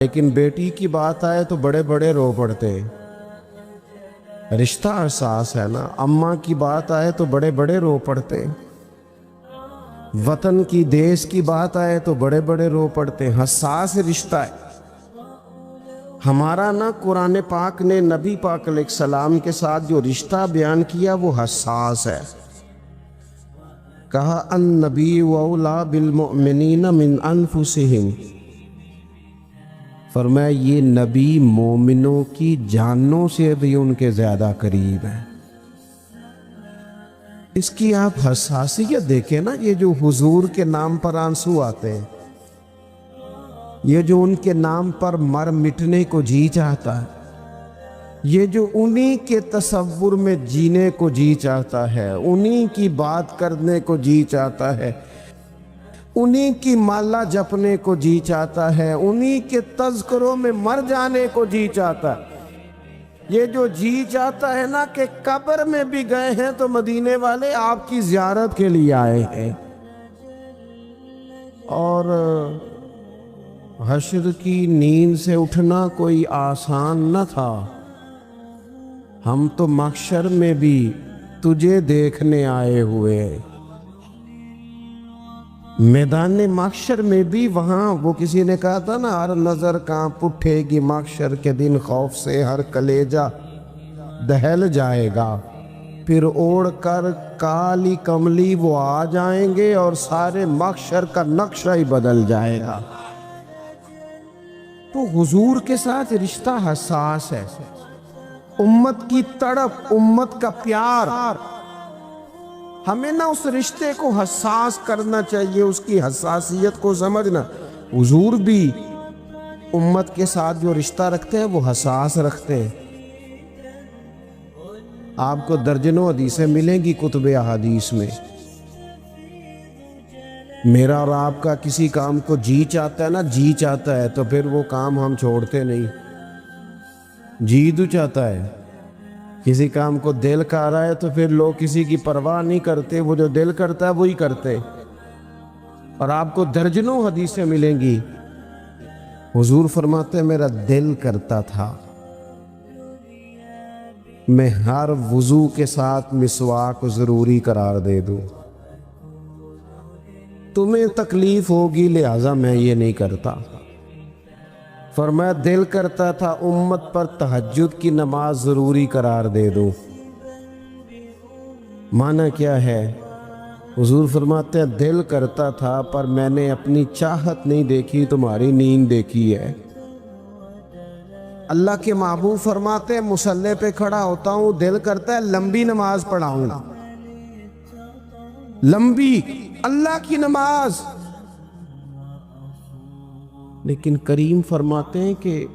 لیکن بیٹی کی بات آئے تو بڑے بڑے رو پڑتے. رشتہ احساس ہے نا. اماں کی بات آئے تو بڑے بڑے رو پڑتے. وطن کی دیس کی بات آئے تو بڑے بڑے رو پڑتے. حساس رشتہ ہے ہمارا نا. قرآن پاک نے نبی پاک علیہ السلام کے ساتھ جو رشتہ بیان کیا وہ حساس ہے. کہا النبی اولیٰ بالمؤمنین من انفسہم. فرمایا یہ نبی مومنوں کی جانوں سے بھی ان کے زیادہ قریب ہیں. اس کی آپ حساسیت دیکھیں نا. یہ جو حضور کے نام پر آنسو آتے ہیں, یہ جو ان کے نام پر مر مٹنے کو جی چاہتا ہے, یہ جو انہی کے تصور میں جینے کو جی چاہتا ہے, انہی کی بات کرنے کو جی چاہتا ہے, انہی کی مالا جپنے کو جی چاہتا ہے, انہی کے تذکروں میں مر جانے کو جی چاہتا ہے. یہ جو جی چاہتا ہے نا کہ قبر میں بھی گئے ہیں تو مدینے والے آپ کی زیارت کے لیے آئے ہیں. اور حشر کی نیند سے اٹھنا کوئی آسان نہ تھا. ہم تو محشر میں بھی تجھے دیکھنے آئے ہوئے ہیں. میدان محشر میں بھی وہاں وہ کسی نے کہا تھا نا, ہر نظر کانپ اٹھے گی محشر کے دن خوف سے, ہر کلیجہ دہل جائے گا. پھر اوڑھ کر کالی کملی وہ آ جائیں گے اور سارے محشر کا نقشہ ہی بدل جائے گا. تو حضور کے ساتھ رشتہ حساس ہے. امت کی تڑپ, امت کا پیار, ہمیں نہ اس رشتے کو حساس کرنا چاہیے, اس کی حساسیت کو سمجھنا. حضور بھی امت کے ساتھ جو رشتہ رکھتے ہیں وہ حساس رکھتے ہیں. آپ کو درجنوں حدیثیں ملیں گی کتب احادیث میں. میرا اور آپ کا کسی کام کو جی چاہتا ہے نا, جی چاہتا ہے تو پھر وہ کام ہم چھوڑتے نہیں. جی تو چاہتا ہے. کسی کام کو دل کہہ رہا ہے تو پھر لوگ کسی کی پرواہ نہیں کرتے, وہ جو دل کرتا ہے وہی کرتے. اور آپ کو درجنوں حدیثیں ملیں گی. حضور فرماتے ہیں میرا دل کرتا تھا میں ہر وضو کے ساتھ مسواک ضروری قرار دے دوں. تمہیں تکلیف ہوگی لہٰذا میں یہ نہیں کرتا. فرمایا دل کرتا تھا امت پر تہجد کی نماز ضروری قرار دے دوں. معنی کیا ہے؟ حضور فرماتے ہیں دل کرتا تھا پر میں نے اپنی چاہت نہیں دیکھی, تمہاری نیند دیکھی ہے. اللہ کے محبوب فرماتے ہیں مصلی پہ کھڑا ہوتا ہوں, دل کرتا ہے لمبی نماز پڑھاؤں, لمبی اللہ کی نماز. لیکن کریم فرماتے ہیں کہ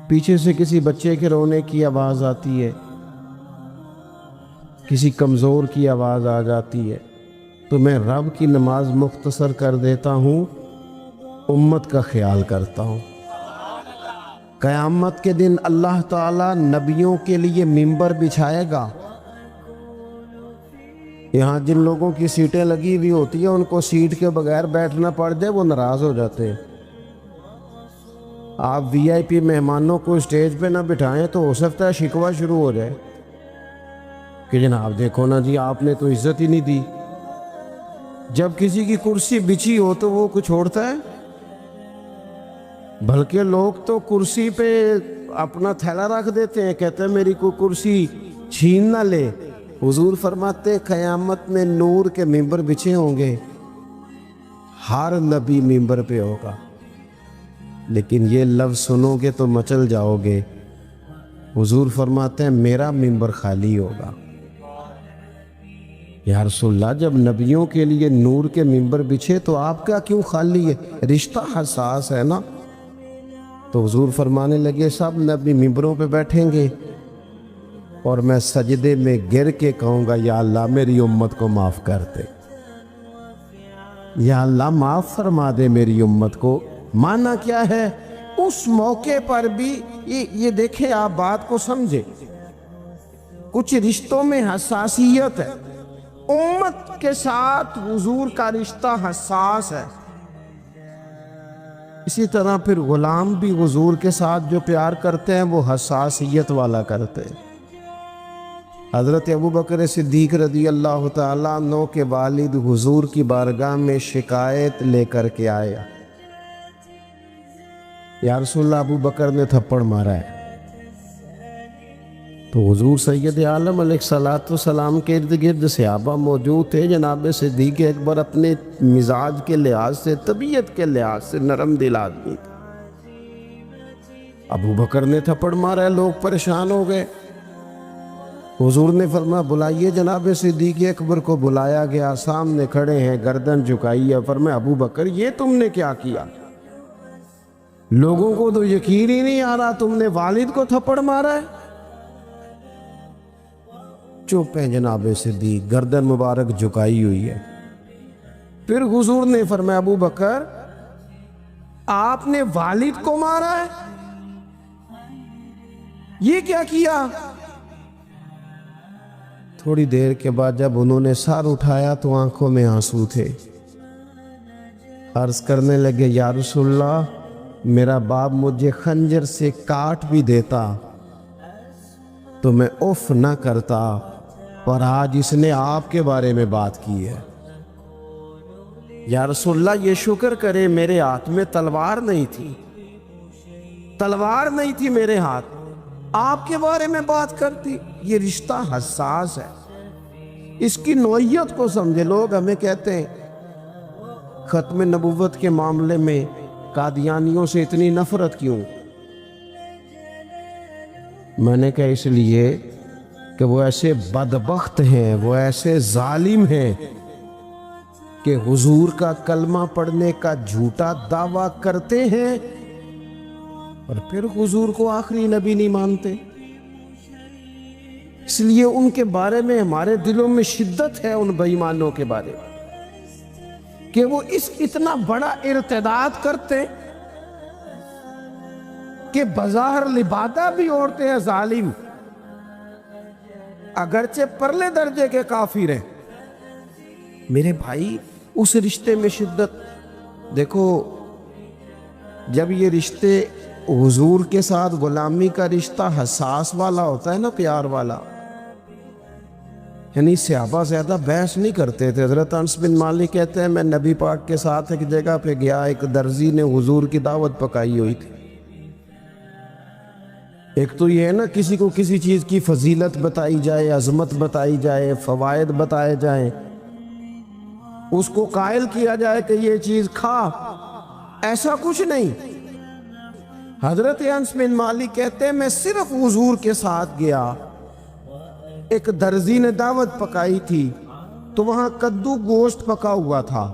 پیچھے سے کسی بچے کے رونے کی آواز آتی ہے, کسی کمزور کی آواز آ جاتی ہے, تو میں رب کی نماز مختصر کر دیتا ہوں, امت کا خیال کرتا ہوں. قیامت کے دن اللہ تعالیٰ نبیوں کے لیے ممبر بچھائے گا. یہاں جن لوگوں کی سیٹیں لگی ہوئی ہوتی ہیں ان کو سیٹ کے بغیر بیٹھنا پڑ جائے وہ ناراض ہو جاتے ہیں. آپ وی آئی پی مہمانوں کو اسٹیج پہ نہ بٹھائیں تو ہو سکتا ہے شکوہ شروع ہو جائے کہ جناب دیکھو نا جی آپ نے تو عزت ہی نہیں دی. جب کسی کی کرسی بچھی ہو تو وہ کچھ چھوڑتا ہے؟ بلکہ لوگ تو کرسی پہ اپنا تھیلا رکھ دیتے ہیں, کہتے ہیں میری کوئی کرسی چھین نہ لے. حضور فرماتے قیامت میں نور کے ممبر بچھے ہوں گے, ہر نبی ممبر پہ ہوگا, لیکن یہ لفظ سنو گے تو مچل جاؤ گے. حضور فرماتے ہیں میرا ممبر خالی ہوگا. یا رسول اللہ جب نبیوں کے لیے نور کے ممبر بچھے تو آپ کا کیوں خالی ہے؟ رشتہ حساس ہے نا. تو حضور فرمانے لگے سب نبی ممبروں پہ بیٹھیں گے اور میں سجدے میں گر کے کہوں گا یا اللہ میری امت کو معاف کر دے, یا اللہ معاف فرما دے میری امت کو. معنی کیا ہے؟ اس موقع پر بھی یہ دیکھیں, آپ بات کو سمجھیں, کچھ رشتوں میں حساسیت ہے. امت کے ساتھ حضور کا رشتہ حساس ہے. اسی طرح پھر غلام بھی حضور کے ساتھ جو پیار کرتے ہیں وہ حساسیت والا کرتے ہیں۔ حضرت ابوبکر صدیق رضی اللہ تعالیٰ عنہ کے والد حضور کی بارگاہ میں شکایت لے کر کے آیا، یا رسول اللہ ابوبکر نے تھپڑ مارا ہے۔ تو حضور سید عالم علیہ السلام کے ارد گرد صحابہ موجود تھے۔ جناب صدیق اکبر اپنے مزاج کے لحاظ سے، طبیعت کے لحاظ سے نرم دل آدمی تھے۔ ابوبکر نے تھپڑ مارا ہے، لوگ پریشان ہو گئے۔ حضور نے فرمایا بلائیے۔ جناب صدیق اکبر کو بلایا گیا، سامنے کھڑے ہیں، گردن جھکائی ہے۔ فرمایا ابوبکر یہ تم نے کیا کیا؟ لوگوں کو تو یقین ہی نہیں آ رہا تم نے والد کو تھپڑ مارا ہے۔ چپ ہیں جناب صدیق، گردن مبارک جھکائی ہوئی ہے۔ پھر حضور نے فرمایا ابوبکر آپ نے والد کو مارا ہے، یہ کیا کیا؟ تھوڑی دیر کے بعد جب انہوں نے سر اٹھایا تو آنکھوں میں آنسو تھے۔ عرض کرنے لگے یا رسول اللہ میرا باپ مجھے خنجر سے کاٹ بھی دیتا تو میں اف نہ کرتا، پر آج اس نے آپ کے بارے میں بات کی ہے۔ یا رسول اللہ یہ شکر کرے میرے ہاتھ میں تلوار نہیں تھی، تلوار نہیں تھی میرے ہاتھ، آپ کے بارے میں بات کرتی۔ یہ رشتہ حساس ہے، اس کی نوعیت کو سمجھے۔ لوگ ہمیں کہتے ہیں ختم نبوت کے معاملے میں قادیانیوں سے اتنی نفرت کیوں؟ میں نے کہا اس لیے کہ وہ ایسے بدبخت ہیں، وہ ایسے ظالم ہیں کہ حضور کا کلمہ پڑھنے کا جھوٹا دعویٰ کرتے ہیں اور پھر حضور کو آخری نبی نہیں مانتے۔ اس لیے ان کے بارے میں ہمارے دلوں میں شدت ہے، ان بے ایمانوں کے بارے میں، کہ وہ اتنا بڑا ارتداد کرتے کہ بظاہر لبادہ بھی عورتیں ہیں ظالم، اگرچہ پرلے درجے کے کافر ہیں۔ میرے بھائی اس رشتے میں شدت دیکھو، جب یہ رشتے حضور کے ساتھ غلامی کا رشتہ حساس والا ہوتا ہے نا، پیار والا، یعنی صحابہ زیادہ بحث نہیں کرتے تھے۔ حضرت انس بن مالک کہتے ہیں میں نبی پاک کے ساتھ ایک جگہ پہ گیا، ایک درزی نے حضور کی دعوت پکائی ہوئی تھی۔ ایک تو یہ ہے نا کسی کو کسی چیز کی فضیلت بتائی جائے، عظمت بتائی جائے، فوائد بتائے جائیں، اس کو قائل کیا جائے کہ یہ چیز کھا، ایسا کچھ نہیں۔ حضرت انس بن مالک کہتے ہیں میں صرف حضور کے ساتھ گیا، ایک درزی نے دعوت پکائی تھی تو وہاں کدو گوشت پکا ہوا تھا۔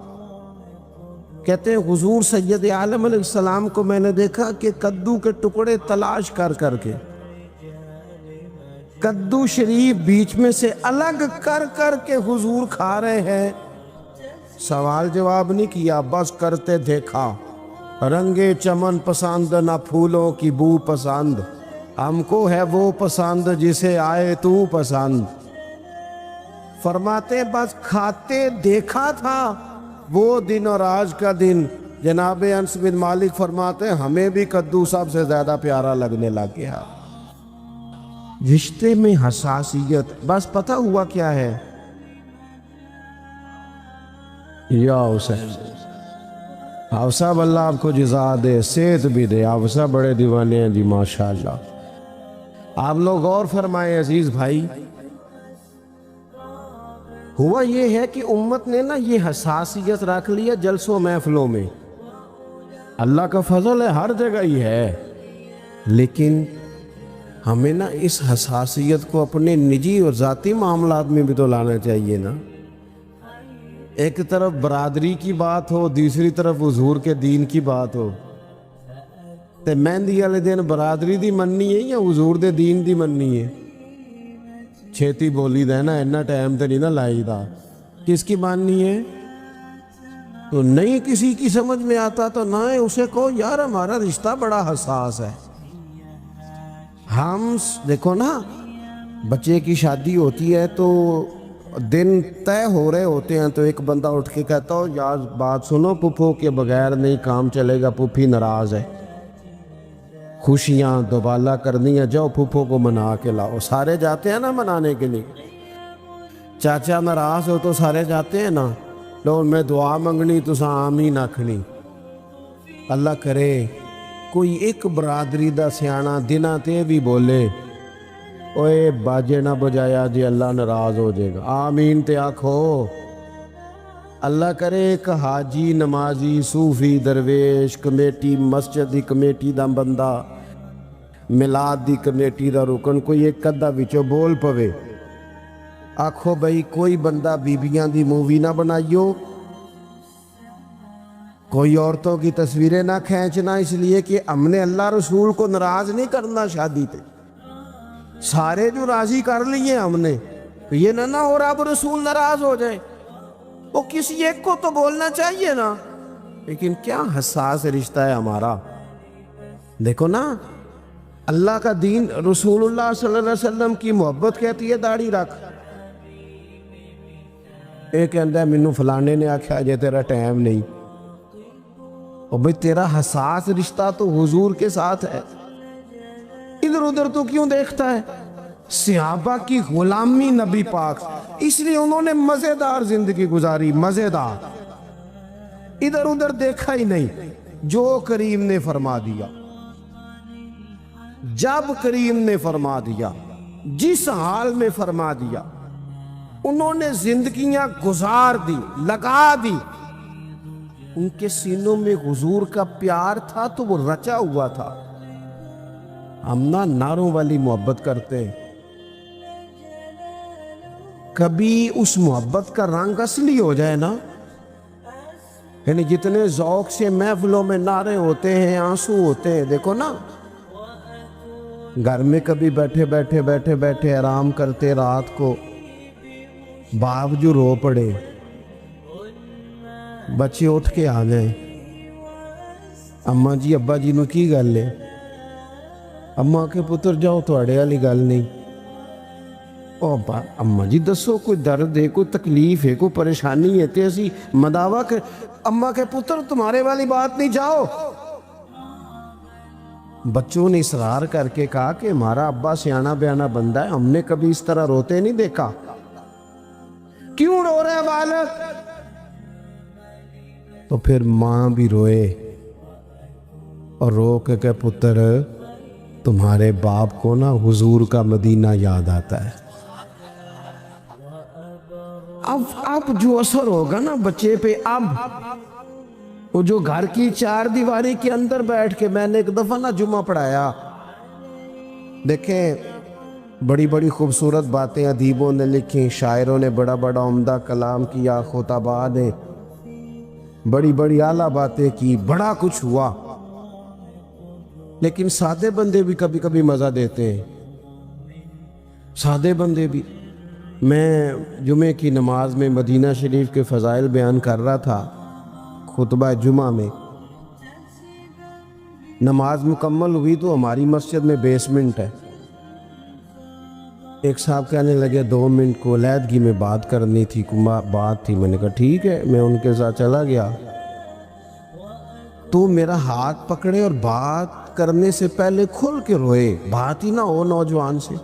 کہتے ہیں حضور سید عالم علیہ السلام کو میں نے دیکھا کہ کدو کے ٹکڑے تلاش کر کر کے کدو شریف بیچ میں سے الگ کر کر کے حضور کھا رہے ہیں۔ سوال جواب نہیں کیا، بس کرتے دیکھا۔ رنگے چمن پسند نہ پھولوں کی بو پسند، ہم کو ہے وہ پسند جسے آئے تو پسند۔ فرماتے بس کھاتے دیکھا تھا وہ دن اور آج کا دن۔ جناب انس بن مالک فرماتے ہمیں بھی کدو سب سے زیادہ پیارا لگنے لگ گیا۔ رشتے میں حساسیت، بس پتہ ہوا کیا ہے؟ یا حسین آپ صاحب اللہ آپ کو جزا دے، صحت بھی دے، آپ صاحب بڑے دیوانے ہیں جی ماشاءاللہ۔ آپ لوگ غور فرمائیں عزیز بھائی، ہوا یہ ہے کہ امت نے نا یہ حساسیت رکھ لیا جلسوں محفلوں میں۔ اللہ کا فضل ہے ہر جگہ ہی ہے، لیکن ہمیں نا اس حساسیت کو اپنے نجی اور ذاتی معاملات میں بھی تو لانا چاہیے نا۔ ایک طرف برادری کی بات ہو، دوسری طرف حضور کے دین کی بات ہو، تے مہندی والے دن برادری دی مننی ہے یا حضور دے دین دی مننی ہے؟ چھیتی بولی دا ہے نا، اینا ٹائم تے نہیں نا لائی دا، کس کی ماننی ہے؟ تو نہیں کسی کی سمجھ میں آتا تو نہ اسے کہو یار ہمارا رشتہ بڑا حساس ہے۔ ہم دیکھو نا، بچے کی شادی ہوتی ہے تو دن طے ہو رہے ہوتے ہیں تو ایک بندہ اٹھ کے کہتا ہو یار بات سنو، پھپھو کے بغیر نہیں کام چلے گا، پھوپھی ناراض ہے، خوشیاں دوبالا کرنی ہے، جاؤ پھپھو کو منا کے لاؤ۔ سارے جاتے ہیں نا منانے کے لیے، چاچا ناراض ہو تو سارے جاتے ہیں نا، لو میں دعا منگنی تو آمین آکھنی۔ اللہ کرے کوئی ایک برادری دا سیانا دنہ تے بھی بولے اوے باجے نہ بجایا جی اللہ ناراض ہو جائے گا، آمین تے آکھو۔ اللہ کرے ایک حاجی نمازی صوفی درویش کمیٹی مسجد دی کمیٹی دا بندہ میلاد دی کمیٹی دا رکن کوئی ایک ادھا وچوں بول پوے، آکھو بھئی کوئی بندہ بیبیاں دی مووی نہ بنائیو، کوئی عورتوں کی تصویریں نہ کھینچنا، اس لیے کہ ہم نے اللہ رسول کو ناراض نہیں کرنا شادی تے، سارے جو راضی کر لیے ہم نے، یہ نہ ہو رب رسول ناراض ہو جائے، وہ کسی ایک کو تو بولنا چاہیے نا۔ لیکن کیا حساس رشتہ ہے ہمارا، دیکھو نا اللہ کا دین، رسول اللہ صلی اللہ علیہ وسلم کی محبت کہتی ہے داڑھی رکھ، ایک کہتا ہے مینوں فلانے نے آکھا جے تیرا ٹائم نہیں، اور بھئی تیرا حساس رشتہ تو حضور کے ساتھ ہے، ادھر ادھر تو کیوں دیکھتا ہے؟ صحابہ کی غلامی نبی پاک، اس لیے انہوں نے مزیدار زندگی گزاری، مزیدار، ادھر ادھر دیکھا ہی نہیں، جو کریم نے فرما دیا، جب کریم نے فرما دیا، جس حال میں فرما دیا، انہوں نے زندگیاں گزار دی، لگا دی، ان کے سینوں میں حضور کا پیار تھا تو وہ رچا ہوا تھا۔ ہم نہ نعروں والی محبت کرتے ہیں، کبھی اس محبت کا رنگ اصلی ہو جائے نا، یعنی جتنے ذوق سے محفلوں میں نعرے ہوتے ہیں، آنسو ہوتے ہیں، دیکھو نا گھر میں کبھی بیٹھے آرام کرتے رات کو باپ جو رو پڑے، بچے اٹھ کے آ گئے، اماں جی ابا جی نو کی گل ہے؟ اماں کے پتر جاؤ تواڈے والی گل نہیں، او اماں جی دسو کوئی درد ہے، کوئی تکلیف ہے، کوئی پریشانی ہے تے اسی مداوا کہ اماں کے پتر تمہارے والی بات نہیں، جاؤ۔ بچوں نے اصرار کر کے کہا کہ ہمارا ابا سیانا بیانا بندہ ہے، ہم نے کبھی اس طرح روتے نہیں دیکھا، کیوں رو رہے بالک؟ تو پھر ماں بھی روئے اور رو کے کہ پتر تمہارے باپ کو نا حضور کا مدینہ یاد آتا ہے۔ اب جو اثر ہوگا نا بچے پہ، اب وہ جو گھر کی چار دیواری کے اندر بیٹھ کے، میں نے ایک دفعہ نا جمعہ پڑھایا، دیکھیں بڑی بڑی خوبصورت باتیں ادیبوں نے لکھی، شاعروں نے بڑا بڑا عمدہ کلام کیا، خطباء نے بڑی بڑی اعلیٰ باتیں کی، بڑا کچھ ہوا، لیکن سادے بندے بھی کبھی کبھی مزہ دیتے ہیں، سادے بندے بھی۔ میں جمعے کی نماز میں مدینہ شریف کے فضائل بیان کر رہا تھا، خطبہ جمعہ میں، نماز مکمل ہوئی تو ہماری مسجد میں بیسمنٹ ہے، ایک صاحب کہنے لگے 2 منٹ کو علیحدگی میں بات کرنی تھی، بات تھی، میں نے کہا ٹھیک ہے، میں ان کے ساتھ چلا گیا، تو میرا ہاتھ پکڑے اور بات کرنے سے پہلے کھل کے روئے، بات ہی نہ ہو نوجوان سے۔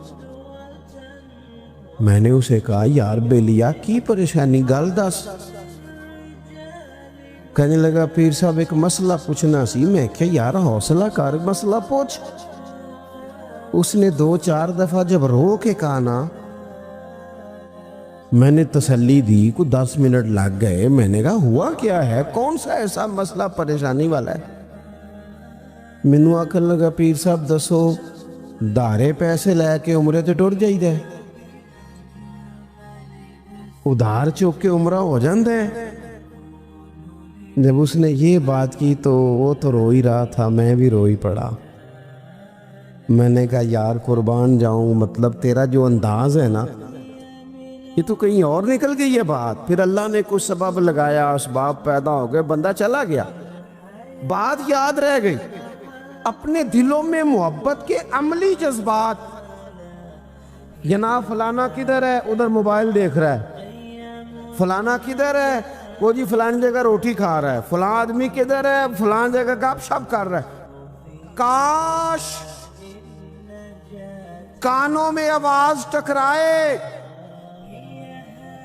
میں نے اسے کہا یار بیلیا کی پریشانی گل دس؟ کہنے لگا پیر صاحب ایک مسئلہ پوچھنا سی۔ میں کہا یار حوصلہ کر، مسئلہ پوچھ۔ اس نے 2-4 دفعہ جب رو کے کہا نا، میں نے تسلی دی، کو 10 منٹ لگ گئے، میں نے کہا ہوا کیا ہے، کون سا ایسا مسئلہ پریشانی والا ہے؟ مینوں آکھن لگا پیر صاحب دسو دھارے پیسے لے کے عمرے تے ٹر جائی دے، ادھار چوک کے عمرہ ہو جاندے۔ جب اس نے یہ بات کی تو وہ تو رو ہی رہا تھا، میں بھی رو ہی پڑا۔ میں نے کہا یار قربان جاؤں، مطلب تیرا جو انداز ہے نا، یہ تو کہیں اور نکل گئی ہے بات۔ پھر اللہ نے کچھ سبب لگایا، اسباب پیدا ہو گئے، بندہ چلا گیا، بات یاد رہ گئی۔ اپنے دلوں میں محبت کے عملی جذبات، جناب فلانا کدھر ہے، ادھر موبائل دیکھ رہا ہے، فلانا کدھر ہے؟ وہ جی فلان جگہ روٹی کھا رہا ہے. فلاں آدمی کدھر ہے؟ فلان جگہ گپ شپ کر رہا ہے. کاش کانوں میں آواز ٹکرائے،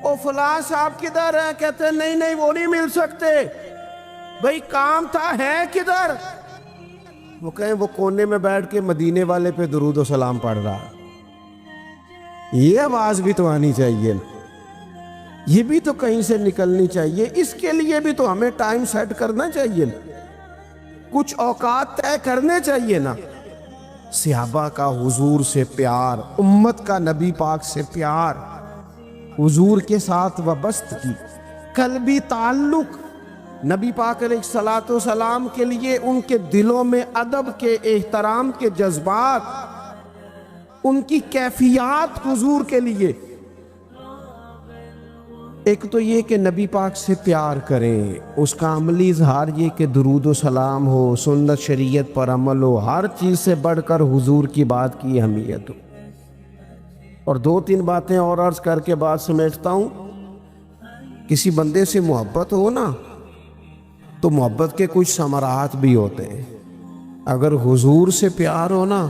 او فلاں صاحب کدھر ہے؟ کہتے ہیں نہیں نہیں وہ نہیں مل سکتے. بھئی کام تھا، ہے کدھر؟ وہ کہیں وہ کونے میں بیٹھ کے مدینے والے پہ درود و سلام پڑھ رہا ہے. یہ آواز بھی تو آنی چاہیے، یہ بھی تو کہیں سے نکلنی چاہیے. اس کے لیے بھی تو ہمیں ٹائم سیٹ کرنا چاہیے، کچھ اوقات طے کرنے چاہیے نا. صحابہ کا حضور سے پیار، امت کا نبی پاک سے پیار، حضور کے ساتھ وابستگی، قلبی تعلق، نبی پاک علیہ الصلوۃ والسلام کے لیے ان کے دلوں میں ادب کے، احترام کے جذبات، ان کی کیفیات حضور کے لیے. ایک تو یہ کہ نبی پاک سے پیار کریں، اس کا عملی اظہار یہ کہ درود و سلام ہو، سنت شریعت پر عمل ہو، ہر چیز سے بڑھ کر حضور کی بات کی اہمیت ہو. اور 2-3 باتیں اور عرض کر کے بات سمیٹتا ہوں. کسی بندے سے محبت ہو نا تو محبت کے کچھ ثمرات بھی ہوتے ہیں. اگر حضور سے پیار ہو نا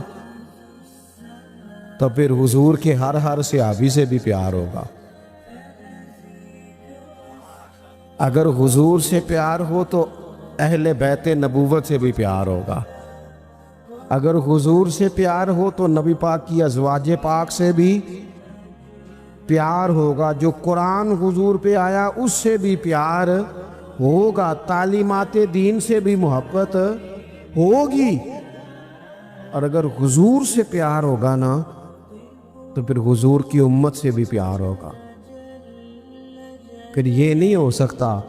تو پھر حضور کے ہر صحابی سے بھی پیار ہوگا. اگر حضور سے پیار ہو تو اہل بیت نبوت سے بھی پیار ہوگا. اگر حضور سے پیار ہو تو نبی پاک کی ازواج پاک سے بھی پیار ہوگا. جو قرآن حضور پہ آیا اس سے بھی پیار ہوگا. تعلیمات دین سے بھی محبت ہوگی. اور اگر حضور سے پیار ہوگا نا تو پھر حضور کی امت سے بھی پیار ہوگا. پھر یہ نہیں ہو سکتا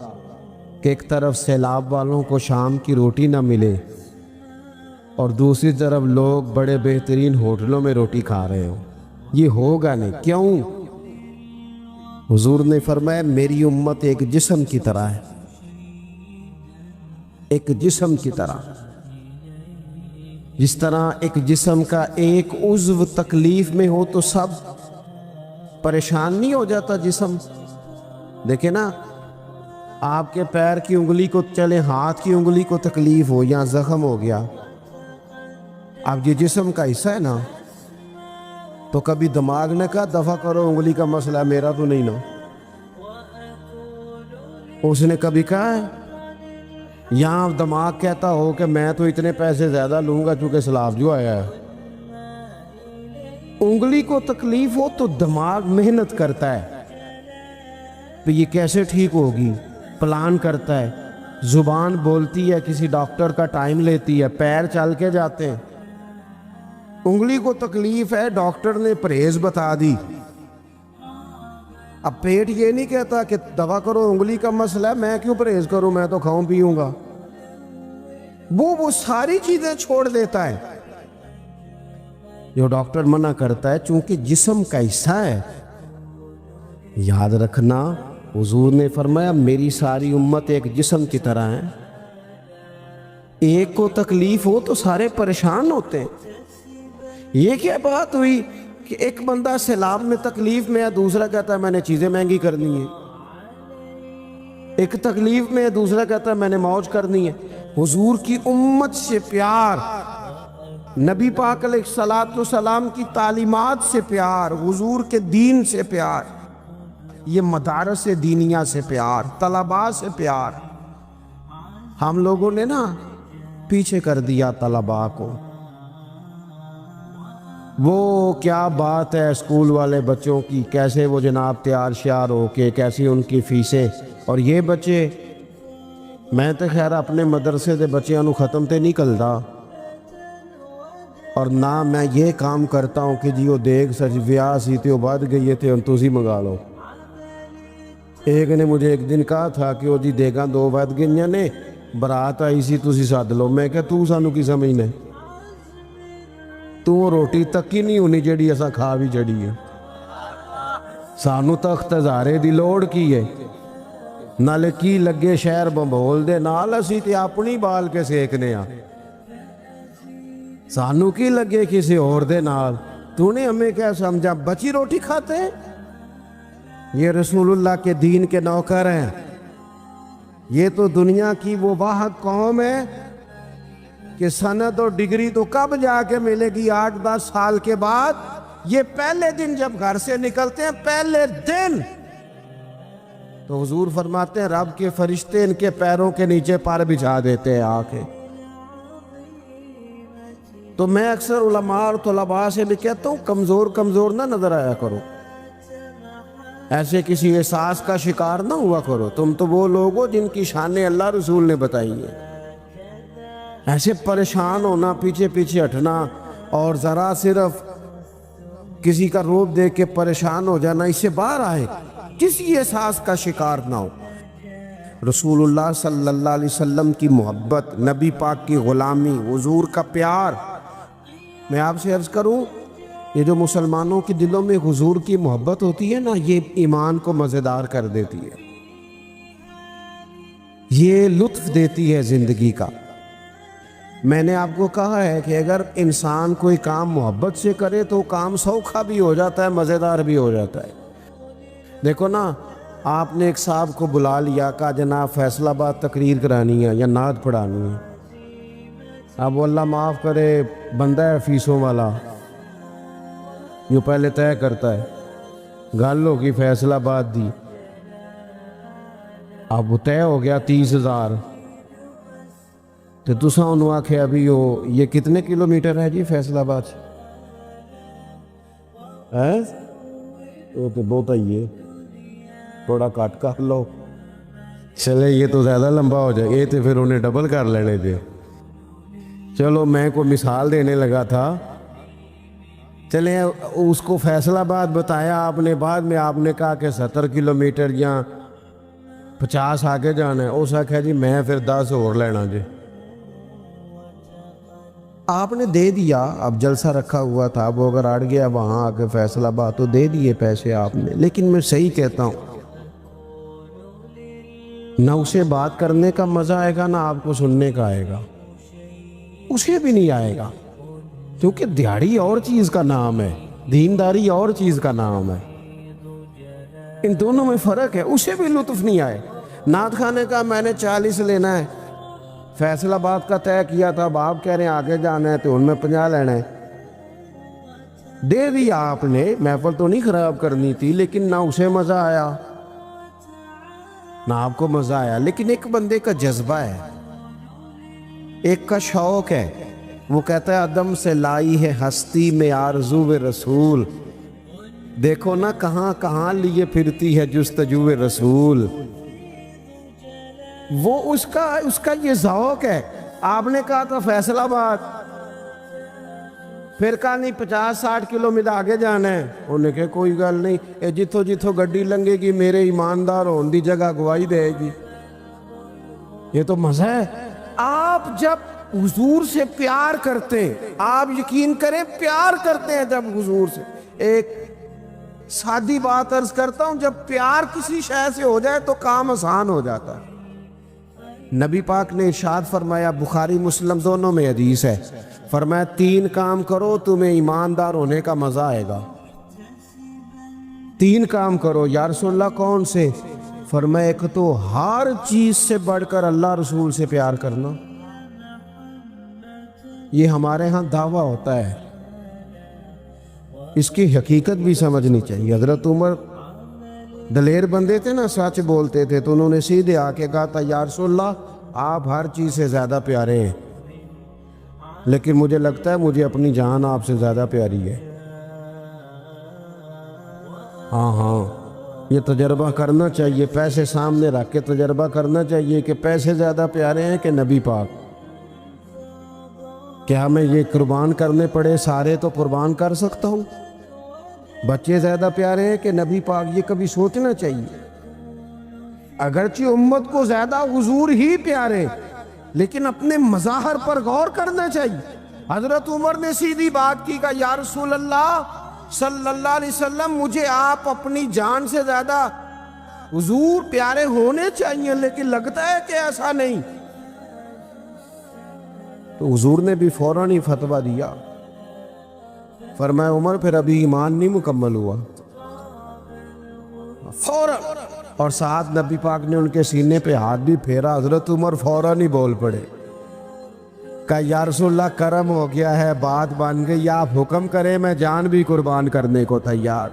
کہ ایک طرف سیلاب والوں کو شام کی روٹی نہ ملے اور دوسری طرف لوگ بڑے بہترین ہوٹلوں میں روٹی کھا رہے ہوں. یہ ہوگا نہیں. کیوں؟ حضور نے فرمایا میری امت ایک جسم کی طرح ہے، ایک جسم کی طرح. جس طرح ایک جسم کا ایک عضو تکلیف میں ہو تو سب پریشان نہیں ہو جاتا جسم. دیکھیں نا، آپ کے پیر کی انگلی کو، چلے ہاتھ کی انگلی کو تکلیف ہو یا زخم ہو گیا، اب یہ جسم کا حصہ ہے نا، تو کبھی دماغ نے کہا دفع کرو انگلی کا مسئلہ میرا تو نہیں نا. اس نے کبھی کہا ہے؟ یہاں دماغ کہتا ہو کہ میں تو اتنے پیسے زیادہ لوں گا چونکہ سلاف جو آیا ہے. انگلی کو تکلیف ہو تو دماغ محنت کرتا ہے، تو یہ کیسے ٹھیک ہوگی، پلان کرتا ہے. زبان بولتی ہے، کسی ڈاکٹر کا ٹائم لیتی ہے، پیر چل کے جاتے ہیں. انگلی کو تکلیف ہے، ڈاکٹر نے پرہیز بتا دی. اب پیٹ یہ نہیں کہتا کہ دوا کرو انگلی کا مسئلہ ہے، میں کیوں پرہیز کروں، میں تو کھاؤں پیوں گا. وہ ساری چیزیں چھوڑ دیتا ہے جو ڈاکٹر منع کرتا ہے، چونکہ جسم کا حصہ ہے. یاد رکھنا، حضور نے فرمایا میری ساری امت ایک جسم کی طرح ہے. ایک کو تکلیف ہو تو سارے پریشان ہوتے ہیں. یہ کیا بات ہوئی کہ ایک بندہ سیلاب میں تکلیف میں ہے، دوسرا کہتا ہے میں نے چیزیں مہنگی کرنی ہیں. ایک تکلیف میں ہے، دوسرا کہتا ہے میں نے موج کرنی ہے. حضور کی امت سے پیار، نبی پاک علیہ الصلوۃ والسلام کی تعلیمات سے پیار، حضور کے دین سے پیار، یہ مدارس دینیہ سے پیار، طلباء سے پیار. ہم لوگوں نے نا پیچھے کر دیا طلباء کو. وہ کیا بات ہے اسکول والے بچوں کی، کیسے وہ جناب تیار شیار ہو کے، کیسی ان کی فیسیں. اور یہ بچے، میں تو خیر اپنے مدرسے دے بچیاں نو ختم تے نہیں کردا، اور نہ میں یہ کام کرتا ہوں کہ جی وہ دیکھ سچ ویاہ سی تے وہ بد گئی ہے تے ہن تسی منگا لو. ایک نے مجھے ایک دن کہا تھا کہ وہ جی دیگاں 2 بد گئیاں نے، برات آئی سی تسی سد لو. میں کہا تو سانو کی سمجھنا، تو روٹی تک ہی نہیں ہونی جیڑی اساں کھا بھی جڑی ہے. سانو تخت ہزارے دی لوڑ کی ہے، نالے کی لگے شہر بمبول دے نال، اسی تے اپنی بال کے سیکنے آ. سانو کی لگے کسی اور دے نال. تو نے ہمیں کیا سمجھا بچی روٹی کھاتے ہیں؟ یہ رسول اللہ کے دین کے نوکر ہیں، یہ تو دنیا کی وہ واحد قوم ہے کہ سند اور ڈگری تو کب جا کے ملے گی؟ 8-10 سال کے بعد۔ یہ پہلے دن جب گھر سے نکلتے ہیں، پہلے دن تو حضور فرماتے ہیں رب کے فرشتے ان کے پیروں کے نیچے پر بچھا دیتے ہیں آ کے۔ تو میں اکثر علماء اور طلباء سے بھی کہتا ہوں کمزور نہ نظر آیا کرو، ایسے کسی احساس کا شکار نہ ہوا کرو۔ تم تو وہ لوگ ہو جن کی شانیں اللہ رسول نے بتائی ہیں۔ ایسے پریشان ہونا، پیچھے پیچھے ہٹنا اور ذرا صرف کسی کا روپ دیکھ کے پریشان ہو جانا، اس سے باہر آئے، کسی احساس کا شکار نہ ہو۔ رسول اللہ صلی اللہ علیہ وسلم کی محبت، نبی پاک کی غلامی، حضور کا پیار۔ میں آپ سے عرض کروں، یہ جو مسلمانوں کے دلوں میں حضور کی محبت ہوتی ہے نا، یہ ایمان کو مزیدار کر دیتی ہے، یہ لطف دیتی ہے زندگی کا۔ میں نے آپ کو کہا ہے کہ اگر انسان کوئی کام محبت سے کرے تو کام سوکھا بھی ہو جاتا ہے، مزیدار بھی ہو جاتا ہے۔ دیکھو نا، آپ نے ایک صاحب کو بلا لیا، کہا جناب فیصل آباد تقریر کرانی ہے یا نعت پڑھانی ہے۔ اب وہ اللہ معاف کرے بندہ ہے فیسوں والا، جو پہلے طے کرتا ہے، گل ہوگی فیصل آباد دی، اب وہ طے ہو گیا 30,000، تو تساں انہوں آکھے ابھی یہ کتنے کلومیٹر ہے جی فیصل آباد سے؟ وہ تو بہت ہی ہے، تھوڑا کٹ کر لو، چلے یہ تو زیادہ لمبا ہو جائے، یہ تو پھر انہیں ڈبل کر لینے دے۔ چلو میں کوئی مثال دینے لگا تھا، چلیں اس کو فیصل آباد بتایا آپ نے، بعد میں آپ نے کہا کہ 70 کلومیٹر یا 50 آگے جانا ہے، اس آکھا جی میں پھر 10 اور لینا جی۔ آپ نے دے دیا، اب جلسہ رکھا ہوا تھا، وہ اگر اڑ گیا وہاں آ کے فیصل آباد تو دے دیے پیسے آپ نے، لیکن میں صحیح کہتا ہوں، نہ اسے بات کرنے کا مزہ آئے گا، نہ آپ کو سننے کا آئے گا، اسے بھی نہیں آئے گا، کیونکہ دیہڑی اور چیز کا نام ہے، دینداری اور چیز کا نام ہے، ان دونوں میں فرق ہے۔ اسے بھی لطف نہیں آئے۔ نعت خانے کا میں نے 40 لینا ہے، فیصل آباد کا طے کیا تھا، اب آپ کہہ رہے ہیں آگے جانا ہے تو ان میں 50 لینا ہے، دے دیا آپ نے، محفل تو نہیں خراب کرنی تھی، لیکن نہ اسے مزہ آیا نہ آپ کو مزہ آیا۔ لیکن ایک بندے کا جذبہ ہے، ایک کا شوق ہے، وہ کہتا ہے عدم سے لائی ہے ہستی میں آرزو رسول، دیکھو نا کہاں کہاں لیے پھرتی ہے جستجو رسول۔ وہ اس کا یہ ذوق ہے۔ آپ نے کہا تھا فیصل آباد، پھر کہا نہیں 50-60 کلومیٹر آگے جانا ہے، انہوں نے کہا کوئی گل نہیں، اے جتھو جتھو گڈی لنگے گی میرے ایماندار ہون دی جگہ گواہی دے گی۔ یہ تو مزہ ہے۔ آپ جب حضور سے پیار کرتے ہیں، آپ یقین کریں پیار کرتے ہیں جب حضور سے، ایک سادی بات عرض کرتا ہوں، جب پیار کسی شے سے ہو جائے تو کام آسان ہو جاتا ہے۔ نبی پاک نے ارشاد فرمایا، بخاری مسلم دونوں میں حدیث ہے، فرمایا 3 کام کرو تمہیں ایماندار ہونے کا مزہ آئے گا۔ 3 کام کرو۔ یا رسول اللہ کون سے؟ فرمایا ایک تو ہر چیز سے بڑھ کر اللہ رسول سے پیار کرنا، یہ ہمارے ہاں دعویٰ ہوتا ہے، اس کی حقیقت بھی سمجھنی چاہیے۔ حضرت عمر دلیر بندے تھے نا، سچ بولتے تھے، تو انہوں نے سیدھے آ کے کہا تھا یا رسول اللہ آپ ہر چیز سے زیادہ پیارے ہیں، لیکن مجھے لگتا ہے مجھے اپنی جان آپ سے زیادہ پیاری ہے۔ ہاں یہ تجربہ کرنا چاہیے، پیسے سامنے رکھ کے تجربہ کرنا چاہیے کہ پیسے زیادہ پیارے ہیں کہ نبی پاک۔ کیا ہمیں یہ قربان کرنے پڑے سارے تو قربان کر سکتا ہوں؟ بچے زیادہ پیارے ہیں کہ نبی پاک؟ یہ کبھی سوچنا چاہیے۔ اگرچہ امت کو زیادہ حضور ہی پیارے، لیکن اپنے مظاہر پر غور کرنا چاہیے۔ حضرت عمر نے سیدھی بات کی، کہا یا رسول اللہ صلی اللہ علیہ وسلم مجھے آپ اپنی جان سے زیادہ حضور پیارے ہونے چاہیے، لیکن لگتا ہے کہ ایسا نہیں۔ تو حضور نے بھی فوراً ہی فتویٰ دیا، فرمایا عمر پھر ابھی ایمان نہیں مکمل ہوا۔ فوراً، اور ساتھ نبی پاک نے ان کے سینے پہ ہاتھ بھی پھیرا، حضرت عمر فوراً ہی بول پڑے، کہا یا رسول اللہ کرم ہو گیا ہے، بات بن گئی، آپ حکم کریں میں جان بھی قربان کرنے کو تیار۔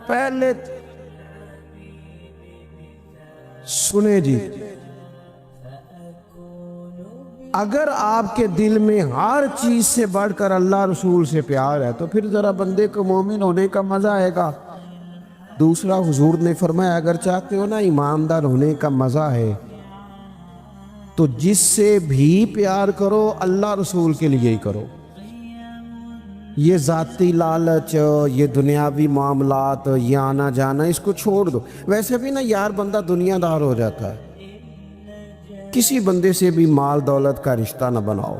پہلے سنیں جی، اگر آپ کے دل میں ہر چیز سے بڑھ کر اللہ رسول سے پیار ہے تو پھر ذرا بندے کو مومن ہونے کا مزہ آئے گا۔ دوسرا حضور نے فرمایا اگر چاہتے ہو نا ایماندار ہونے کا مزہ ہے تو جس سے بھی پیار کرو اللہ رسول کے لیے ہی کرو۔ یہ ذاتی لالچ، یہ دنیاوی معاملات، یہ آنا جانا، اس کو چھوڑ دو۔ ویسے بھی نا یار بندہ دنیا دار ہو جاتا ہے، کسی بندے سے بھی مال دولت کا رشتہ نہ بناؤ،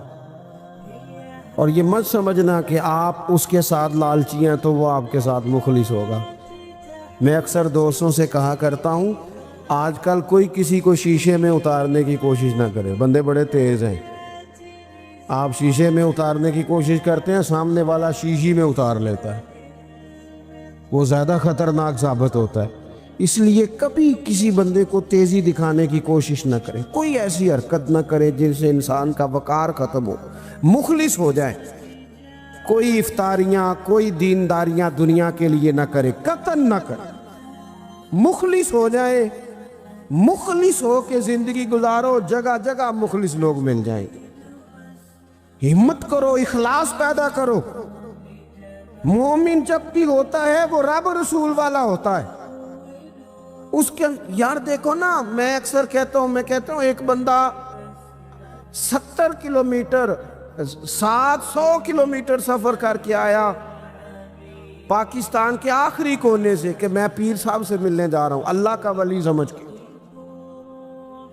اور یہ مت سمجھنا کہ آپ اس کے ساتھ لالچی ہیں تو وہ آپ کے ساتھ مخلص ہوگا۔ میں اکثر دوستوں سے کہا کرتا ہوں آج کل کوئی کسی کو شیشے میں اتارنے کی کوشش نہ کرے، بندے بڑے تیز ہیں۔ آپ شیشے میں اتارنے کی کوشش کرتے ہیں، سامنے والا شیشی میں اتار لیتا ہے، وہ زیادہ خطرناک ثابت ہوتا ہے۔ اس لیے کبھی کسی بندے کو تیزی دکھانے کی کوشش نہ کرے، کوئی ایسی حرکت نہ کرے جن سے انسان کا وقار ختم ہو، مخلص ہو جائے۔ کوئی افطاریاں، کوئی دینداریاں دنیا کے لیے نہ کرے، قطعاً نہ کرے، مخلص ہو جائے، مخلص ہو کے زندگی گزارو، جگہ جگہ مخلص لوگ مل جائیں گے۔ ہمت کرو، اخلاص پیدا کرو۔ مومن جب بھی ہوتا ہے وہ رب رسول والا ہوتا ہے، اس کے یار دیکھو نا، میں اکثر کہتا ہوں ایک بندہ 70 کلومیٹر 700 کلومیٹر سفر کر کے آیا پاکستان کے آخری کونے سے کہ میں پیر صاحب سے ملنے جا رہا ہوں، اللہ کا ولی سمجھ کے۔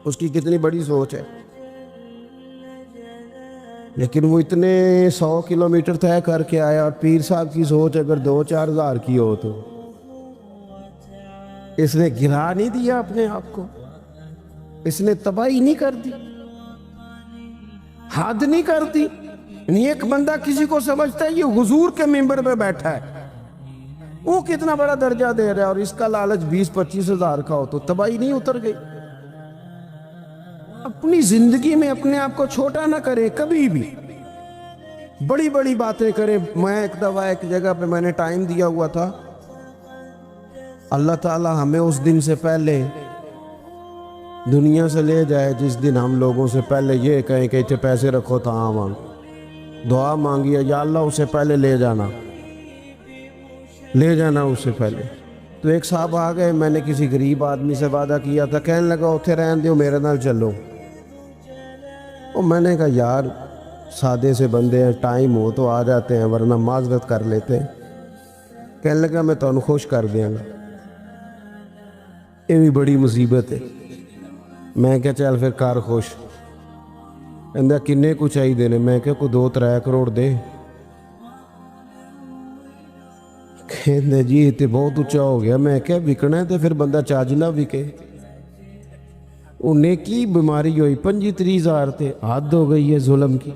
اس کی کتنی بڑی سوچ ہے، لیکن وہ اتنے 100 کلومیٹر طے کر کے آیا، اور پیر صاحب کی سوچ اگر 2-4 ہزار کی ہو تو اس نے گرا نہیں دیا اپنے آپ کو، اس نے تباہی نہیں کر دی، حد نہیں کر دی۔ یعنی ایک بندہ کسی کو سمجھتا ہے یہ حضور کے ممبر پہ بیٹھا ہے، وہ کتنا بڑا درجہ دے رہا ہے، اور اس کا لالچ 20-25 ہزار کا ہو تو تباہی نہیں اتر گئی۔ اپنی زندگی میں اپنے آپ کو چھوٹا نہ کرے، کبھی بھی بڑی بڑی باتیں کرے۔ میں ایک دفعہ ایک جگہ پہ میں نے ٹائم دیا ہوا تھا، اللہ تعالی ہمیں اس دن سے پہلے دنیا سے لے جائے جس دن ہم لوگوں سے پہلے یہ کہیں کہ اتنے پیسے رکھو تھا دعا مانگی ہے یا اللہ اسے پہلے لے جانا اس سے پہلے۔ تو ایک صاحب آ گئے، میں نے کسی غریب آدمی سے وعدہ کیا تھا، کہنے لگا اتھے رہن دیو میرے نال چلو۔ اور میں نے کہا یار سادے سے بندے ہیں، ٹائم ہو تو آ جاتے ہیں ورنہ معذرت کر لیتے ہیں۔ کہنے لگا میں تو خوش کر دیا گا، یہ بھی بڑی مصیبت ہے۔ میں کہا چل پھر کر خوش۔ کہندا کنے کو چاہیے دینے؟ میں کہا کوئی 2-3 کروڑ دے۔ کہندے جی یہ تو بہت اچھا ہو گیا۔ میں کہا وکنا ہے تو پھر بندہ چاج نہ وکے۔ انہیں کی بیماری ہوئی 25-30 ہزار تھے، حد ہو گئی ہے ظلم کی۔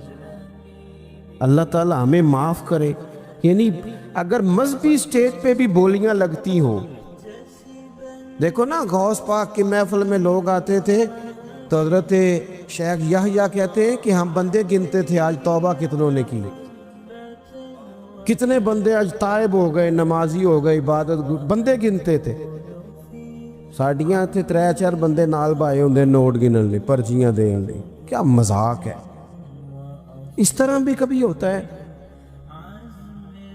اللہ تعالیٰ ہمیں معاف کرے۔ یعنی اگر مذہبی سٹیج پہ بھی بولیاں لگتی ہوں، دیکھو نا غوث پاک کی محفل میں لوگ آتے تھے تو حضرت شیخ یحییٰ کہتے ہیں کہ ہم بندے گنتے تھے آج توبہ کتنوں نے کی، کتنے بندے آج تائب ہو گئے، نمازی ہو گئے، عبادت بندے گنتے تھے۔ ساڑیاں تھے 3-4 بندے نال بھائے ہوندے نوٹ گنن لے، پرچیاں دین لے۔ کیا مذاق ہے! اس طرح بھی کبھی ہوتا ہے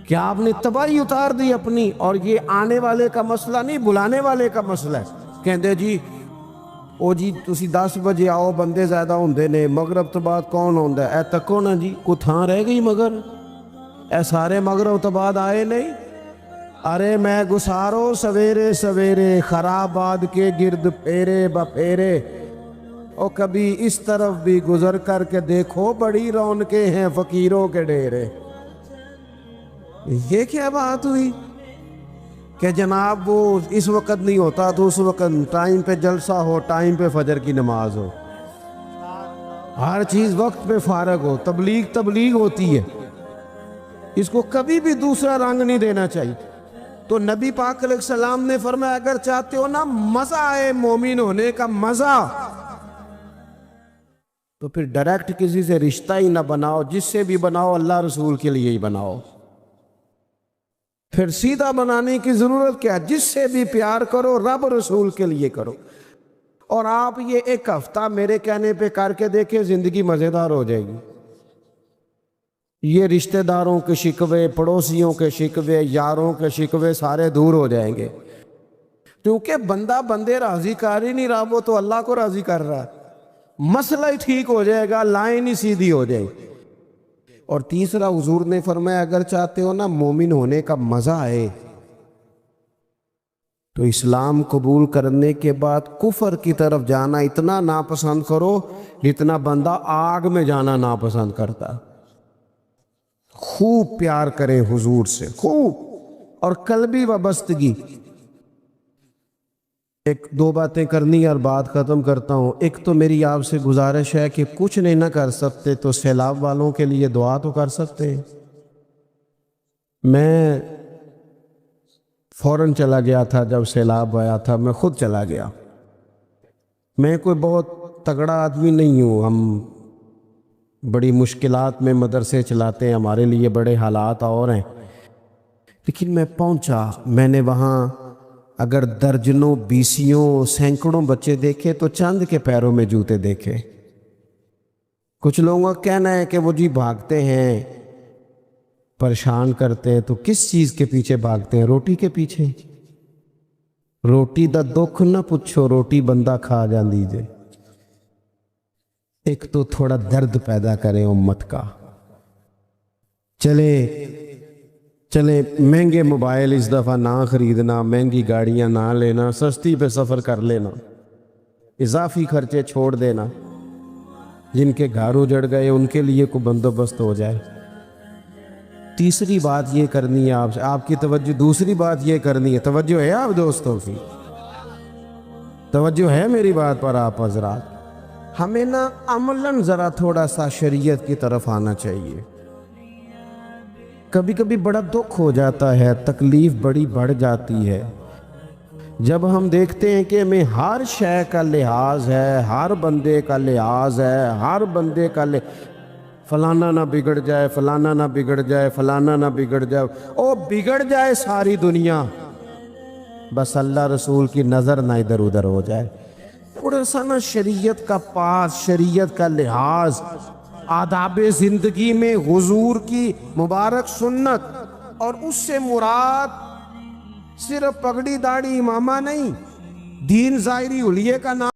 کہ آپ نے تباہی اتار دی اپنی، اور یہ آنے والے کا مسئلہ نہیں، بلانے والے کا مسئلہ ہے۔ کہندے جی او جی تسی 10 بجے آؤ، بندے زیادہ ہوندے نے، مغرب تو بعد کون ہوندا ہے؟ اے تکو نا جی کو تھاں رہ گئی مگر اے سارے مغرب تو بعد آئے نہیں۔ ارے میں گسارو سویرے سویرے، خراباد کے گرد پھیرے بپھیرے، او کبھی اس طرف بھی گزر کر کے دیکھو، بڑی رونقیں ہیں فقیروں کے ڈیرے۔ یہ کیا بات ہوئی کہ جناب وہ اس وقت نہیں ہوتا تو اس وقت ٹائم پہ جلسہ ہو، ٹائم پہ فجر کی نماز ہو، ہر چیز وقت پہ فارغ ہو، تبلیغ ہوتی ہے۔ اس کو کبھی بھی دوسرا رنگ نہیں دینا چاہیے۔ تو تو نبی پاک علیہ السلام نے فرمایا اگر چاہتے ہو نا مزہ آئے مومن ہونے کا مزہ، تو پھر ڈائریکٹ کسی سے رشتہ ہی نہ بناؤ، جس سے بھی بناؤ اللہ رسول کے لیے ہی بناؤ۔ پھر سیدھا بنانے کی ضرورت کیا؟ جس سے بھی پیار کرو رب رسول کے لیے کرو۔ اور آپ یہ ایک ہفتہ میرے کہنے پہ کر کے دیکھیں، زندگی مزیدار ہو جائے گی۔ یہ رشتہ داروں کے شکوے، پڑوسیوں کے شکوے، یاروں کے شکوے سارے دور ہو جائیں گے، کیونکہ بندہ بندے راضی کر ہی نہیں رہا، وہ تو اللہ کو راضی کر رہا ہے۔ مسئلہ ہی ٹھیک ہو جائے گا، لائن ہی سیدھی ہو جائے گی۔ اور تیسرا حضور نے فرمایا اگر چاہتے ہو نا مومن ہونے کا مزہ آئے، تو اسلام قبول کرنے کے بعد کفر کی طرف جانا اتنا ناپسند کرو جتنا بندہ آگ میں جانا ناپسند کرتا۔ خوب پیار کرے حضور سے، خوب، اور قلبی وابستگی۔ ایک دو باتیں کرنی اور بات ختم کرتا ہوں۔ ایک تو میری آپ سے گزارش ہے کہ کچھ نہیں نہ کر سکتے تو سیلاب والوں کے لیے دعا تو کر سکتے ہیں۔ میں فوراً چلا گیا تھا جب سیلاب آیا تھا، میں خود چلا گیا۔ میں کوئی بہت تگڑا آدمی نہیں ہوں، ہم بڑی مشکلات میں مدرسے چلاتے ہیں، ہمارے لیے بڑے حالات اور ہیں، لیکن میں پہنچا۔ میں نے وہاں اگر درجنوں، بیسیوں، سینکڑوں بچے دیکھے تو چند کے پیروں میں جوتے دیکھے۔ کچھ لوگوں کا کہنا ہے کہ وہ جی بھاگتے ہیں، پریشان کرتے ہیں، تو کس چیز کے پیچھے بھاگتے ہیں؟ روٹی کے پیچھے۔ روٹی دا دکھ نہ پوچھو، روٹی بندہ کھا جاندی جے۔ ایک تو تھوڑا درد پیدا کریں امت کا۔ چلے مہنگے موبائل اس دفعہ نہ خریدنا، مہنگی گاڑیاں نہ لینا، سستی پہ سفر کر لینا، اضافی خرچے چھوڑ دینا، جن کے گھر اجڑ گئے ان کے لیے کوئی بندوبست ہو جائے۔ تیسری بات یہ کرنی ہے آپ سے، آپ کی توجہ، دوسری بات یہ کرنی ہے، توجہ ہے آپ دوستوں کی؟ توجہ ہے میری بات پر آپ حضرات؟ ہمیں نا عملاً ذرا تھوڑا سا شریعت کی طرف آنا چاہیے۔ کبھی کبھی بڑا دکھ ہو جاتا ہے، تکلیف بڑی بڑھ جاتی ہے جب ہم دیکھتے ہیں کہ ہمیں ہر شے کا لحاظ ہے، ہر بندے کا لحاظ ہے، ہر بندے کا فلانا نہ بگڑ جائے، فلانا نہ بگڑ جائے، فلانا نہ بگڑ جائے، او بگڑ جائے ساری دنیا، بس اللہ رسول کی نظر نہ ادھر ادھر ہو جائے۔ تھوڑا سا نا شریعت کا پاس، شریعت کا لحاظ، آداب زندگی میں حضور کی مبارک سنت، اور اس سے مراد صرف پگڑی داڑھی امامہ نہیں، دین ظاہری حلیے کا نام